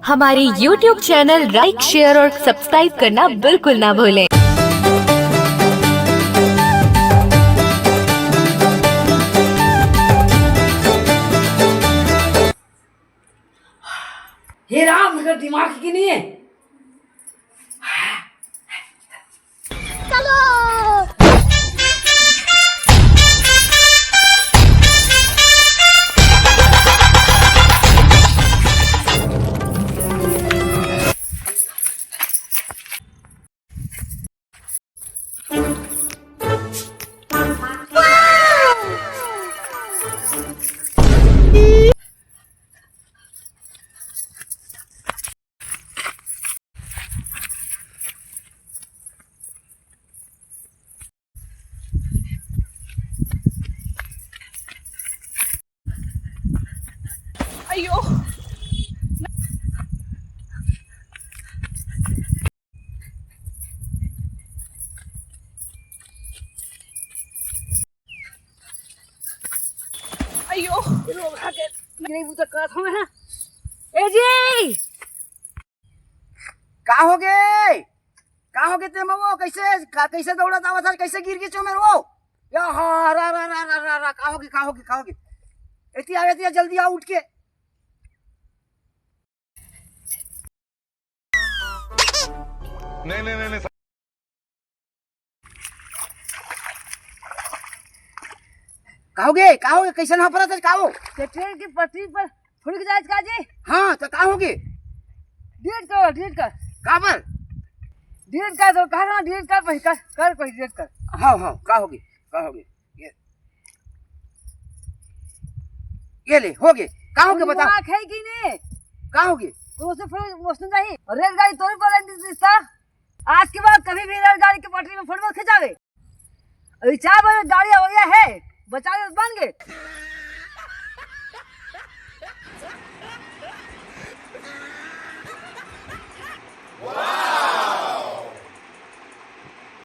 हमारे YouTube channel like, share और subscribe करना बिल्कुल ना भूलें। हे राम, मेरा दिमाग की नहीं है। चलो अयो, अयो, नहीं वो तो कहा था मैं। ए जी, का हो गए ते वो कैसे दौड़ा था सर, कैसे गिर गए चो मेरे वो या हा रा रा रा रा रा रा का होगे इतनी आवे तो जल्दी आओ उठ के। नहीं कहोगे कैसे ना पड़ा था काहो ट्रेन की पटरी पर फुड़क जाए का जी। हाँ तो कहोगे डेट कर काबर तो कहा ना डेट कर कोई डेट कर। हाँ कहोगे ये ले हो गए कहोगे बताओ दिमाग है कि नहीं? कहोगे तो उसे फिर वस्तु नहीं रेलगाड़ी तोड़ पर रिश्ता आज के बाद कभी भी रेलगाड़ी की पटरी में फोटो खिंचावे। अभी 4 बजे गाड़ी अवैया है, बचा बन गए।